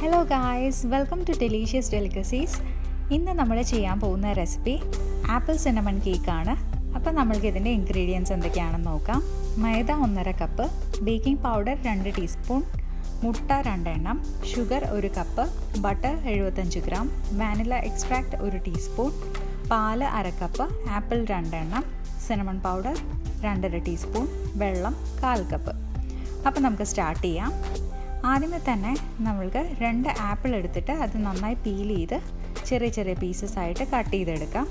Hello guys, welcome to delicious delicacies. ഇന്ന് നമ്മൾ ചെയ്യാൻ പോകുന്ന റെസിപ്പി ആപ്പിൾ സിന്നമൺ കേക്കാണ്. അപ്പോൾ നമ്മൾക്ക് ഇതിൻ്റെ ഇൻഗ്രീഡിയൻസ് എന്തൊക്കെയാണെന്ന് നോക്കാം. മൈദ 1.5 കപ്പ്, ബേക്കിംഗ് പൗഡർ 2 ടീസ്പൂൺ, മുട്ട 2 എണ്ണം, sugar 1 cup, butter 75 gram, vanilla extract 1 teaspoon, പാല് 1/2 കപ്പ്, ആപ്പിൾ 2 എണ്ണം, സിന്നമൺ പൗഡർ 2.5 ടീസ്പൂൺ, വെള്ളം 1/4 കപ്പ്. അപ്പോൾ നമുക്ക് സ്റ്റാർട്ട് ചെയ്യാം. ആദ്യമേ തന്നെ നമ്മൾക്ക് 2 ആപ്പിൾ എടുത്തിട്ട് അത് നന്നായി പീൽ ചെയ്ത് ചെറിയ ചെറിയ പീസസ് ആയിട്ട് കട്ട് ചെയ്തെടുക്കാം.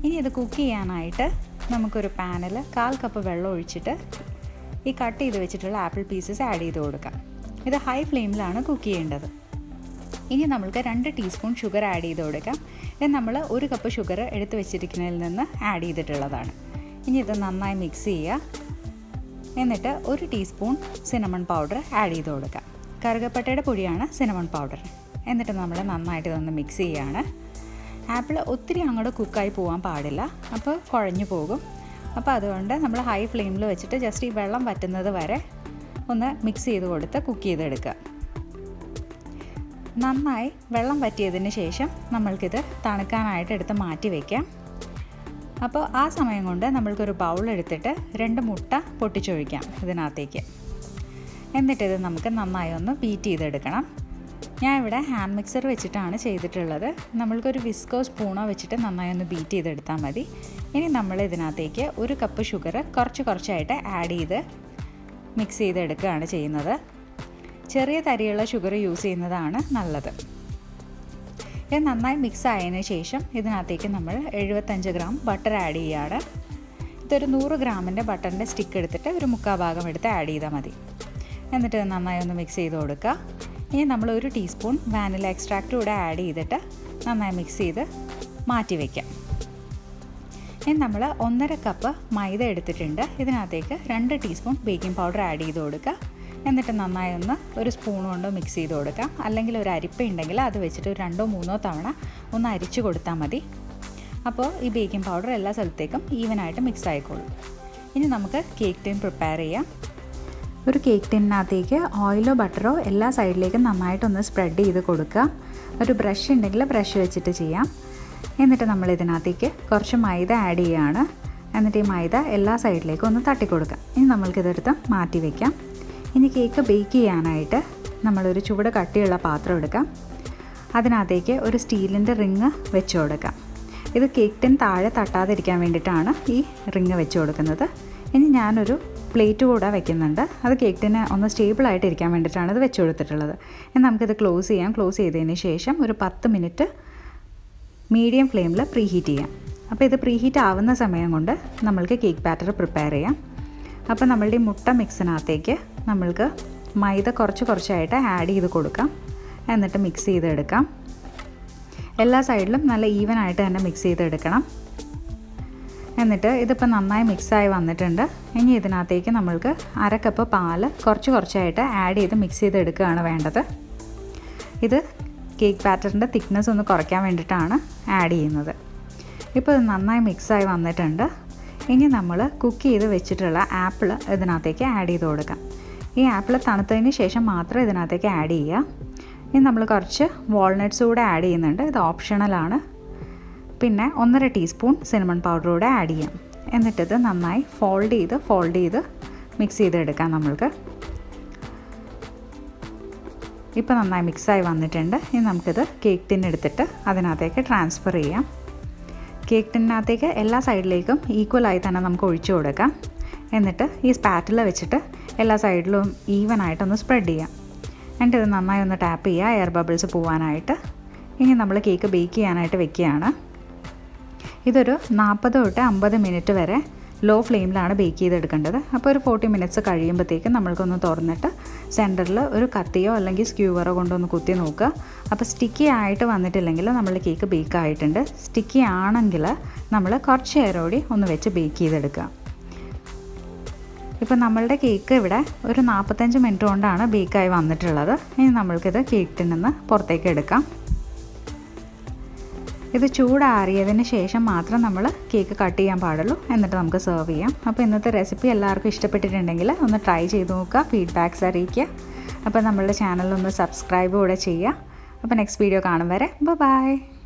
ഇനി ഇത് കുക്ക് ചെയ്യാനായിട്ട് നമുക്കൊരു പാനിൽ 1/4 കപ്പ് വെള്ളം ഒഴിച്ചിട്ട് ഈ കട്ട് ചെയ്ത് വെച്ചിട്ടുള്ള ആപ്പിൾ പീസസ് ആഡ് ചെയ്ത് കൊടുക്കാം. ഇത് ഹൈ ഫ്ലെയിമിലാണ് കുക്ക് ചെയ്യേണ്ടത്. ഇനി നമ്മൾക്ക് 2 ടീസ്പൂൺ ഷുഗർ ആഡ് ചെയ്ത് കൊടുക്കാം. ഇത് നമ്മൾ 1 കപ്പ് ഷുഗർ എടുത്ത് വെച്ചിരിക്കുന്നതിൽ നിന്ന് ആഡ് ചെയ്തിട്ടുള്ളതാണ്. ഇനി ഇത് നന്നായി മിക്സ് ചെയ്യുക. എന്നിട്ട് 1 ടീസ്പൂൺ സിന്നമൺ പൗഡർ ആഡ് ചെയ്ത് കൊടുക്കാം. കറുകപ്പട്ടയുടെ പൊടിയാണ് സിന്നമൺ പൗഡർ. എന്നിട്ട് നമ്മൾ നന്നായിട്ട് ഇതൊന്ന് മിക്സ് ചെയ്യുകയാണ്. ആപ്പിൾ ഒത്തിരി അങ്ങോട്ട് കുക്കായി പോകാൻ പാടില്ല, അപ്പോൾ കുഴഞ്ഞു പോകും. അപ്പോൾ അതുകൊണ്ട് നമ്മൾ ഹൈ ഫ്ലെയിമിൽ വെച്ചിട്ട് ജസ്റ്റ് ഈ വെള്ളം വറ്റുന്നത് വരെ ഒന്ന് മിക്സ് ചെയ്ത് കൊടുത്ത് കുക്ക് ചെയ്തെടുക്കുക. നന്നായി വെള്ളം വറ്റിയതിന് ശേഷം നമ്മൾക്കിത് തണുക്കാനായിട്ട് എടുത്ത് മാറ്റി വയ്ക്കാം. അപ്പോൾ ആ സമയം കൊണ്ട് നമ്മൾക്കൊരു ബൗൾ എടുത്തിട്ട് 2 മുട്ട പൊട്ടിച്ചൊഴിക്കാം ഇതിനകത്തേക്ക്. എന്നിട്ടിത് നമുക്ക് നന്നായി ഒന്ന് ബീറ്റ് ചെയ്തെടുക്കണം. ഞാൻ ഇവിടെ ഹാൻഡ് മിക്സർ വെച്ചിട്ടാണ് ചെയ്തിട്ടുള്ളത്. നമ്മൾക്കൊരു വിസ്കോ സ്പൂണോ വെച്ചിട്ട് നന്നായി ഒന്ന് ബീറ്റ് ചെയ്തെടുത്താൽ മതി. ഇനി നമ്മൾ ഇതിനകത്തേക്ക് 1 കപ്പ് ഷുഗർ കുറച്ചായിട്ട് ആഡ് ചെയ്ത് മിക്സ് ചെയ്തെടുക്കുകയാണ് ചെയ്യുന്നത്. ചെറിയ തരിയുള്ള ഷുഗർ യൂസ് ചെയ്യുന്നതാണ് നല്ലത്. ഇത് നന്നായി മിക്സ് ആയതിന് ശേഷം ഇതിനകത്തേക്ക് നമ്മൾ 75 ഗ്രാം ബട്ടർ ആഡ് ചെയ്യുകയാണ്. ഇതൊരു 100 ഗ്രാമിൻ്റെ ബട്ടറിൻ്റെ സ്റ്റിക്ക് എടുത്തിട്ട് ഒരു 3/4 ഭാഗം എടുത്ത് ആഡ് ചെയ്താൽ മതി. എന്നിട്ട് നന്നായി ഒന്ന് മിക്സ് ചെയ്ത് കൊടുക്കുക. ഇനി നമ്മൾ 1 ടീസ്പൂൺ വാനില എക്സ്ട്രാക്റ്റ് കൂടെ ആഡ് ചെയ്തിട്ട് നന്നായി മിക്സ് ചെയ്ത് മാറ്റി വയ്ക്കാം. ഇനി നമ്മൾ 1.5 കപ്പ് മൈദ എടുത്തിട്ടുണ്ട്. ഇതിനകത്തേക്ക് 2 ടീസ്പൂൺ ബേക്കിംഗ് പൗഡർ ആഡ് ചെയ്ത് കൊടുക്കുക. എന്നിട്ട് നന്നായി ഒന്ന് ഒരു സ്പൂൺ കൊണ്ട് മിക്സ് ചെയ്ത് കൊടുക്കാം. അല്ലെങ്കിൽ ഒരു അരിപ്പ ഉണ്ടെങ്കിൽ അത് വെച്ചിട്ട് ഒരു 2-3 തവണ ഒന്ന് അരിച്ചു കൊടുത്താൽ മതി. അപ്പോൾ ഈ ബേക്കിംഗ് പൗഡർ എല്ലാ സ്ഥലത്തേക്കും ഈവനായിട്ട് മിക്സ് ആയിക്കോളും. ഇനി നമുക്ക് കേക്ക് ടിൻ പ്രിപ്പയർ ചെയ്യാം. ഒരു കേക്ക് ടിന്നകത്തേക്ക് ഓയിലോ ബട്ടറോ എല്ലാ സൈഡിലേക്കും നന്നായിട്ടൊന്ന് സ്പ്രെഡ് ചെയ്ത് കൊടുക്കുക. ഒരു ബ്രഷ് ഉണ്ടെങ്കിൽ ബ്രഷ് വെച്ചിട്ട് ചെയ്യാം. എന്നിട്ട് നമ്മൾ ഇതിനകത്തേക്ക് കുറച്ച് മൈദ ആഡ് ചെയ്യുകയാണ്. എന്നിട്ട് ഈ മൈദ എല്ലാ സൈഡിലേക്കും ഒന്ന് തട്ടിക്കൊടുക്കാം. ഇനി നമ്മൾക്കിതെടുത്ത് മാറ്റി വയ്ക്കാം. ഇനി കേക്ക് ബേക്ക് ചെയ്യാനായിട്ട് നമ്മളൊരു ചുവട് കട്ടിയുള്ള പാത്രം എടുക്കാം. അതിനകത്തേക്ക് ഒരു സ്റ്റീലിൻ്റെ റിങ് വെച്ച് കൊടുക്കാം. ഇത് കേക്ക് ടിൻ താഴെ തട്ടാതിരിക്കാൻ വേണ്ടിയിട്ടാണ് ഈ റിങ് വെച്ച് കൊടുക്കുന്നത്. ഇനി ഞാനൊരു പ്ലേറ്റ് കൂടെ വെക്കുന്നുണ്ട്. അത് കേക്ക് ടിന് ഒന്ന് സ്റ്റേബിളായിട്ട് ഇരിക്കാൻ വേണ്ടിയിട്ടാണ് ഇത് വെച്ച് കൊടുത്തിട്ടുള്ളത്. ഇനി നമുക്കിത് ക്ലോസ് ചെയ്യാം. ക്ലോസ് ചെയ്തതിന് ശേഷം ഒരു 10 മിനിറ്റ് മീഡിയം ഫ്ലെയിമിൽ പ്രീഹീറ്റ് ചെയ്യാം. അപ്പോൾ ഇത് പ്രീഹീറ്റ് ആവുന്ന സമയം കൊണ്ട് നമ്മൾക്ക് കേക്ക് ബാറ്റർ പ്രിപ്പയർ ചെയ്യാം. അപ്പോൾ നമ്മളുടെ ഈ മുട്ട മിക്സിനകത്തേക്ക് നമ്മൾക്ക് മൈദ കുറച്ചായിട്ട് ആഡ് ചെയ്ത് കൊടുക്കാം. എന്നിട്ട് മിക്സ് ചെയ്തെടുക്കാം. എല്ലാ സൈഡിലും നല്ല ഈവനായിട്ട് തന്നെ മിക്സ് ചെയ്തെടുക്കണം. എന്നിട്ട് ഇതിപ്പോൾ നന്നായി മിക്സായി വന്നിട്ടുണ്ട്. ഇനി ഇതിനകത്തേക്ക് നമ്മൾക്ക് 1/2 കപ്പ് പാല് കുറച്ചായിട്ട് ആഡ് ചെയ്ത് മിക്സ് ചെയ്തെടുക്കുകയാണ് വേണ്ടത്. ഇത് കേക്ക് ബാറ്ററിൻ്റെ തിക്നെസ് ഒന്ന് കുറയ്ക്കാൻ വേണ്ടിയിട്ടാണ് ആഡ് ചെയ്യുന്നത്. ഇപ്പോൾ ഇത് നന്നായി മിക്സായി വന്നിട്ടുണ്ട്. ഇനി നമ്മൾ കുക്ക് ചെയ്ത് വെച്ചിട്ടുള്ള ആപ്പിൾ ഇതിനകത്തേക്ക് ആഡ് ചെയ്ത് കൊടുക്കാം. ഈ ആപ്പിൾ തണുത്തതിന് ശേഷം മാത്രം ഇതിനകത്തേക്ക് ആഡ് ചെയ്യുക. ഇനി നമ്മൾ കുറച്ച് വാൾനട്ട്സ് കൂടെ ആഡ് ചെയ്യുന്നുണ്ട്. ഇത് ഓപ്ഷണലാണ്. പിന്നെ 1.5 ടീസ്പൂൺ സിന്നമൺ പൗഡർ കൂടെ ആഡ് ചെയ്യാം. എന്നിട്ടിത് നന്നായി ഫോൾഡ് ചെയ്ത് മിക്സ് ചെയ്തെടുക്കാം നമ്മൾക്ക്. ഇപ്പോൾ നന്നായി മിക്സായി വന്നിട്ടുണ്ട്. ഇനി നമുക്കിത് കേക്ക് ടിൻ എടുത്തിട്ട് അതിനകത്തേക്ക് ട്രാൻസ്ഫർ ചെയ്യാം. കേക്ക് ടിന്നകത്തേക്ക് എല്ലാ സൈഡിലേക്കും ഈക്വലായി തന്നെ നമുക്ക് ഒഴിച്ചു കൊടുക്കാം. എന്നിട്ട് ഈ സ്പാറ്റില വെച്ചിട്ട് എല്ലാ സൈഡിലും ഈവനായിട്ടൊന്ന് സ്പ്രെഡ് ചെയ്യാം. എന്നിട്ട് ഇത് നന്നായി ഒന്ന് ടാപ്പ് ചെയ്യുക എയർ ബബിൾസ് പോകാനായിട്ട്. ഇനി നമ്മൾ കേക്ക് ബേക്ക് ചെയ്യാനായിട്ട് വെക്കുകയാണ്. ഇതൊരു 40 തൊട്ട് 50 മിനിറ്റ് വരെ ലോ ഫ്ലെയിമിലാണ് ബേക്ക് ചെയ്തെടുക്കേണ്ടത്. അപ്പോൾ ഒരു 40 മിനിറ്റ്സ് കഴിയുമ്പോഴത്തേക്കും നമ്മൾക്കൊന്ന് തുറന്നിട്ട് സെൻറ്ററിൽ ഒരു കത്തിയോ അല്ലെങ്കിൽ സ്ക്യൂവറോ കൊണ്ടൊന്ന് കുത്തി നോക്കുക. അപ്പോൾ സ്റ്റിക്കി ആയിട്ട് വന്നിട്ടില്ലെങ്കിൽ നമ്മൾ കേക്ക് ബേക്ക് ആയിട്ടുണ്ട്. സ്റ്റിക്കി ആണെങ്കിൽ നമ്മൾ കുറച്ച് നേരം കൂടി ഒന്ന് വെച്ച് ബേക്ക് ചെയ്തെടുക്കുക. ഇപ്പോൾ നമ്മളുടെ കേക്ക് ഇവിടെ ഒരു 45 മിനിറ്റ് കൊണ്ടാണ് ബേക്കായി വന്നിട്ടുള്ളത്. ഇനി നമ്മൾക്കിത് കേക്ക് ടിന്നിൽ നിന്ന് പുറത്തേക്ക് എടുക്കാം. ഇത് ചൂടാറിയതിന് ശേഷം മാത്രം നമ്മൾ കേക്ക് കട്ട് ചെയ്യാൻ പാടുള്ളൂ. എന്നിട്ട് നമുക്ക് സെർവ് ചെയ്യാം. അപ്പോൾ ഇന്നത്തെ റെസിപ്പി എല്ലാവർക്കും ഇഷ്ടപ്പെട്ടിട്ടുണ്ടെങ്കിൽ ഒന്ന് ട്രൈ ചെയ്ത് നോക്കുക. ഫീഡ്ബാക്ക്സ് അറിയിക്കുക. അപ്പോൾ നമ്മളുടെ ചാനലൊന്ന് സബ്സ്ക്രൈബ് കൂടെ ചെയ്യുക. അപ്പോൾ നെക്സ്റ്റ് വീഡിയോ കാണും വരെ ബൈ.